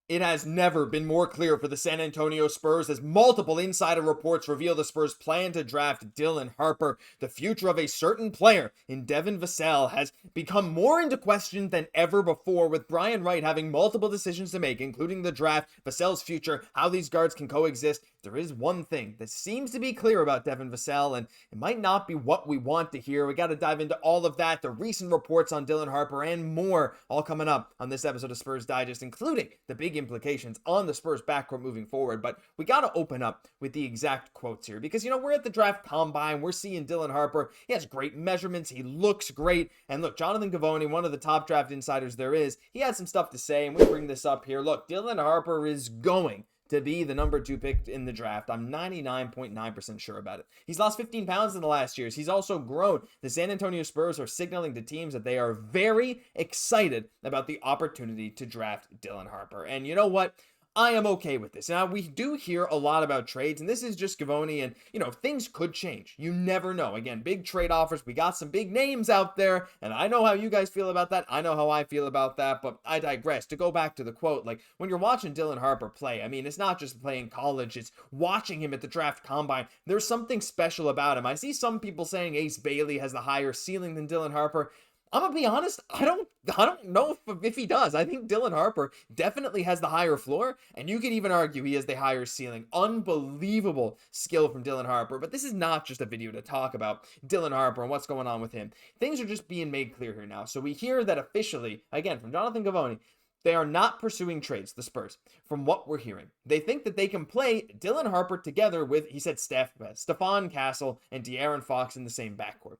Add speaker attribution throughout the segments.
Speaker 1: It has never been more clear for the San Antonio Spurs as multiple insider reports reveal the Spurs plan to draft Dylan Harper. The future of a certain player in Devin Vassell has become more into question than ever before, with Brian Wright having multiple decisions to make, including the draft, Vassell's future, how these guards can coexist. There is one thing that seems to be clear about Devin Vassell, and it might not be what we want to hear. We got to dive into all of that, the recent reports on Dylan Harper, and more, all coming up on this episode of Spurs Digest, including the big implications on the Spurs backcourt moving forward. But we got to open up with the exact quotes here because, we're at the draft combine. We're seeing Dylan Harper. He has great measurements. He looks great. And look, Jonathan Givony, one of the top draft insiders there is, he had some stuff to say, and we bring this up here. Look, Dylan Harper is going to be the number 2 pick in the draft. I'm 99.9% sure about it. He's lost 15 pounds in the last years. He's also grown. The San Antonio Spurs are signaling to teams that they are very excited about the opportunity to draft Dylan Harper. And you know what? I am okay with this. Now, we do hear a lot about trades, and this is just Givony, and, things could change. You never know. Again, big trade offers. We got some big names out there, and I know how you guys feel about that. I know how I feel about that, but I digress. To go back to the quote, when you're watching Dylan Harper play, it's not just playing college, it's watching him at the draft combine. There's something special about him. I see some people saying Ace Bailey has the higher ceiling than Dylan Harper. I'm gonna be honest, I don't know if he does. I think Dylan Harper definitely has the higher floor, and you could even argue he has the higher ceiling. Unbelievable skill from Dylan Harper, but this is not just a video to talk about Dylan Harper and what's going on with him. Things are just being made clear here now. So we hear that officially, again, from Jonathan Givony, they are not pursuing trades, the Spurs, from what we're hearing. They think that they can play Dylan Harper together with, he said, Stephon Castle and De'Aaron Fox in the same backcourt.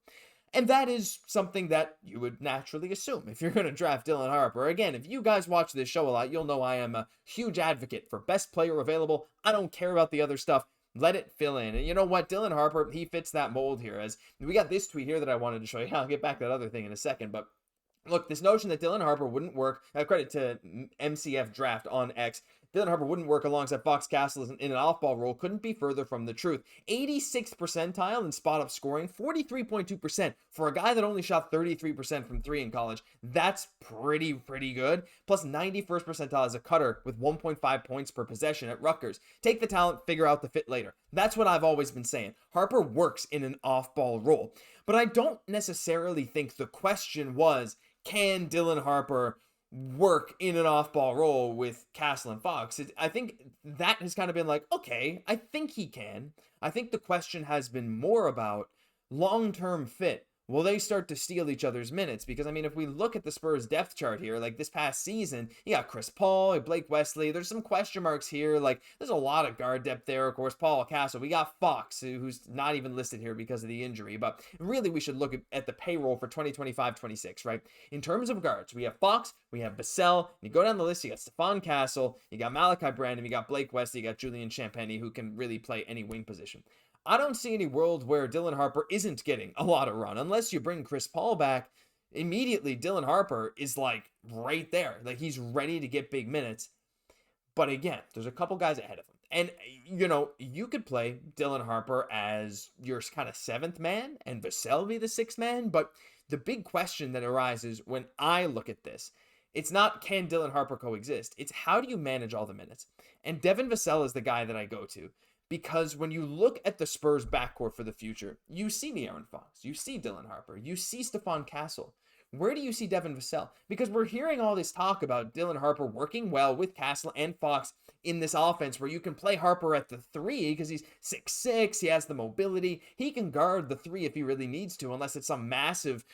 Speaker 1: And that is something that you would naturally assume if you're going to draft Dylan Harper. Again, if you guys watch this show a lot, you'll know I am a huge advocate for best player available. I don't care about the other stuff. Let it fill in. And you know what? Dylan Harper, he fits that mold here. As we got this tweet here that I wanted to show you. I'll get back to that other thing in a second. But look, this notion that Dylan Harper wouldn't work, credit to MCF Draft on X, Dylan Harper wouldn't work alongside Fox Castle in an off-ball role couldn't be further from the truth. 86th percentile in spot-up scoring, 43.2% for a guy that only shot 33% from 3 in college. That's pretty good. Plus 91st percentile as a cutter with 1.5 points per possession at Rutgers. Take the talent, figure out the fit later. That's what I've always been saying. Harper works in an off-ball role. But I don't necessarily think the question was, can Dylan Harper work in an off-ball role with Castle and Fox? I think that has kind of been like, okay, I think he can. I think the question has been more about long-term fit. Will they start to steal each other's minutes? Because, if we look at the Spurs depth chart here, this past season, you got Chris Paul, Blake Wesley. There's some question marks here. There's a lot of guard depth there. Of course, Paul Castle. We got Fox, who's not even listed here because of the injury. But really, we should look at the payroll for 2025-26, right? In terms of guards, we have Fox, we have Vassell. You go down the list, you got Stephon Castle, you got Malachi Branham, you got Blake Wesley, you got Julian Champagnie, who can really play any wing position. I don't see any world where Dylan Harper isn't getting a lot of run. Unless you bring Chris Paul back, immediately Dylan Harper is right there. He's ready to get big minutes. But again, there's a couple guys ahead of him. And, you could play Dylan Harper as your kind of 7th man and Vassell be the 6th man. But the big question that arises when I look at this, it's not can Dylan Harper coexist. It's how do you manage all the minutes? And Devin Vassell is the guy that I go to. Because when you look at the Spurs backcourt for the future, you see De'Aaron Fox, you see Dylan Harper, you see Stephon Castle. Where do you see Devin Vassell? Because we're hearing all this talk about Dylan Harper working well with Castle and Fox in this offense where you can play Harper at the 3 because he's 6'6", he has the mobility. He can guard the 3 if he really needs to, unless it's some massive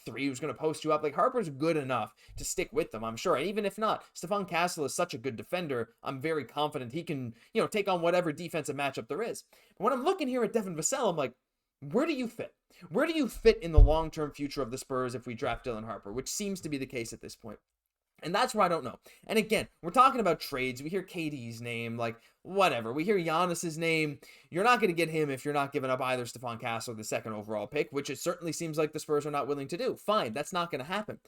Speaker 1: 3 who's going to post you up. Harper's good enough to stick with them, I'm sure. And even if not, Stephon Castle is such a good defender, I'm very confident he can, take on whatever defensive matchup there is. But when I'm looking here at Devin Vassell, I'm like, where do you fit? Where do you fit in the long-term future of the Spurs if we draft Dylan Harper, which seems to be the case at this point? And that's where I don't know. And again, we're talking about trades. We hear KD's name, whatever. We hear Giannis's name. You're not going to get him if you're not giving up either Stephon Castle or the 2nd overall pick, which it certainly seems like the Spurs are not willing to do. Fine, that's not going to happen.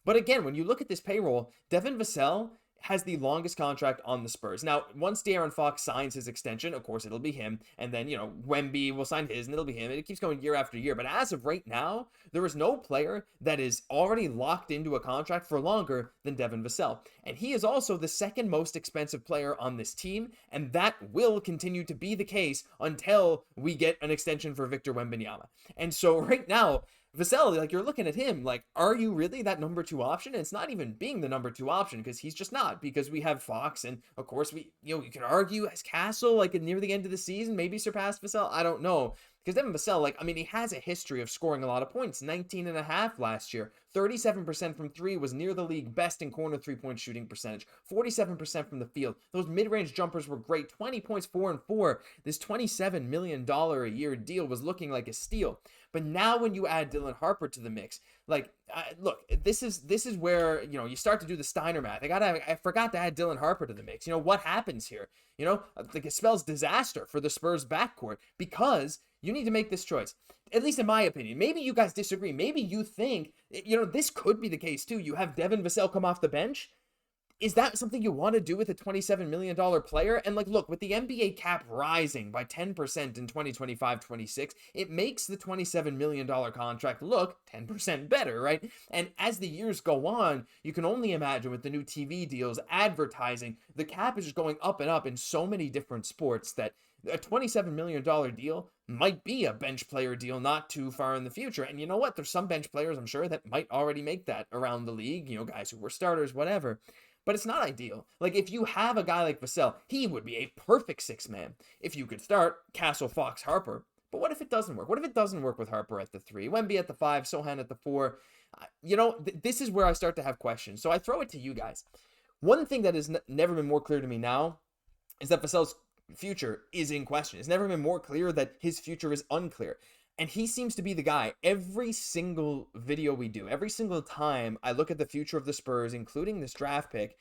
Speaker 1: But again, when you look at this payroll, Devin Vassell has the longest contract on the Spurs. Now, once De'Aaron Fox signs his extension, of course, it'll be him. And then, Wemby will sign his and it'll be him. And it keeps going year after year. But as of right now, there is no player that is already locked into a contract for longer than Devin Vassell. And he is also the second most expensive player on this team. And that will continue to be the case until we get an extension for Victor Wembanyama. And so right now, Vassell, like, you're looking at him like, are you really that number 2 option? And it's not even being the number 2 option because he's just not, because we have Fox, and of course you could argue as Castle, like, near the end of the season, maybe surpassed Vassell. I don't know. Because Devin Vassell, like, I mean, he has a history of scoring a lot of points. 19.5 last year. 37% from 3 was near the league best in corner 3-point shooting percentage. 47% from the field. Those mid-range jumpers were great. 20 points, 4 and 4. This $27 million a year deal was looking like a steal. But now when you add Dylan Harper to the mix, like, look, this is where, you start to do the Steiner math. I forgot to add Dylan Harper to the mix. What happens here? Like, it spells disaster for the Spurs backcourt because you need to make this choice. At least in my opinion. Maybe you guys disagree. Maybe you think, this could be the case too. You have Devin Vassell come off the bench. Is that something you want to do with a $27 million player? And like, look, with the NBA cap rising by 10% in 2025-26, it makes the $27 million contract look 10% better, right? And as the years go on, you can only imagine with the new TV deals, advertising, the cap is just going up and up in so many different sports that a $27 million deal might be a bench player deal not too far in the future. And you know what? There's some bench players, I'm sure, that might already make that around the league, guys who were starters, whatever. But it's not ideal. Like, if you have a guy like Vassell, he would be a perfect 6-man if you could start Castle, Fox, Harper. But what if it doesn't work? What if it doesn't work with Harper at the 3, Wemby at the 5, Sochan at the 4? This is where I start to have questions. So I throw it to you guys. One thing that has never been more clear to me now is that Vassell's future is in question. It's never been more clear that his future is unclear. And he seems to be the guy. Every single video we do, every single time I look at the future of the Spurs, including this draft pick,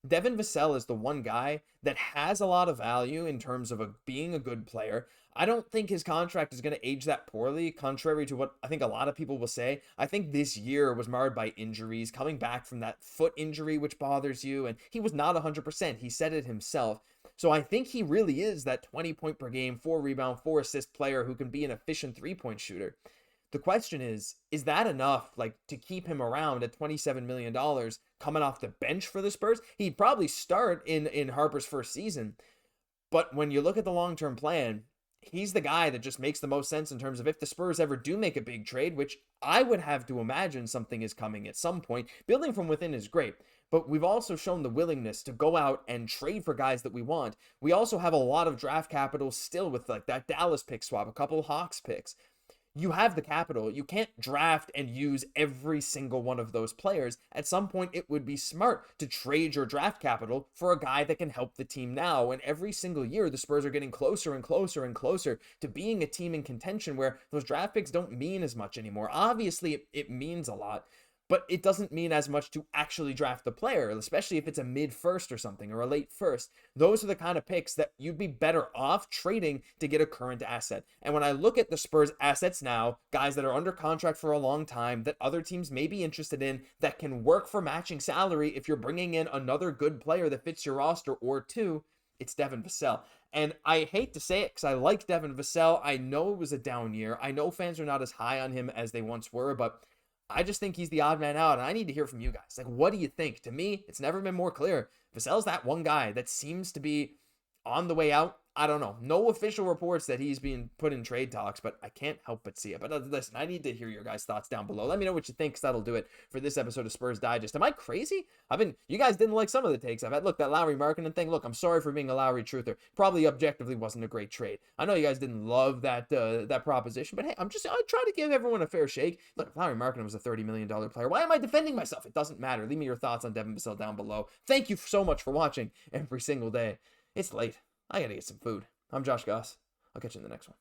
Speaker 1: Devin Vassell is the one guy that has a lot of value in terms of being a good player. I don't think his contract is going to age that poorly, contrary to what I think a lot of people will say. I think this year was marred by injuries, coming back from that foot injury, which bothers you, and he was not 100%. He said it himself. So I think he really is that 20 point per game, 4 rebound, 4 assist player who can be an efficient 3-point shooter. The question is that enough, like, to keep him around at $27 million coming off the bench for the Spurs? He'd probably start in Harper's first season. But when you look at the long-term plan, he's the guy that just makes the most sense in terms of if the Spurs ever do make a big trade, which I would have to imagine something is coming at some point. Building from within is great, but we've also shown the willingness to go out and trade for guys that we want. We also have a lot of draft capital still with like that Dallas pick swap, a couple of Hawks picks. You have the capital. You can't draft and use every single one of those players. At some point, it would be smart to trade your draft capital for a guy that can help the team now. And every single year, the Spurs are getting closer and closer and closer to being a team in contention where those draft picks don't mean as much anymore. Obviously, it means a lot, but it doesn't mean as much to actually draft the player, especially if it's a mid-first or something, or a late first. Those are the kind of picks that you'd be better off trading to get a current asset. And when I look at the Spurs assets now, guys that are under contract for a long time, that other teams may be interested in, that can work for matching salary if you're bringing in another good player that fits your roster or two, it's Devin Vassell. And I hate to say it because I like Devin Vassell. I know it was a down year. I know fans are not as high on him as they once were, but I just think he's the odd man out, and I need to hear from you guys. Like, what do you think? To me, it's never been more clear. Vassell's that one guy that seems to be on the way out. I don't know. No official reports that he's being put in trade talks, but I can't help but see it. But listen, I need to hear your guys' thoughts down below. Let me know what you think, because that'll do it for this episode of Spurs Digest. Am I crazy? You guys didn't like some of the takes I've had. Look, that Lowry marketing thing. Look, I'm sorry for being a Lowry truther. Probably objectively wasn't a great trade. I know you guys didn't love that proposition, but hey, I try to give everyone a fair shake. Look, if Lowry marketing was a $30 million player, why am I defending myself? It doesn't matter. Leave me your thoughts on Devin Vassell down below. Thank you so much for watching every single day. It's late. I gotta get some food. I'm Josh Gosse. I'll catch you in the next one.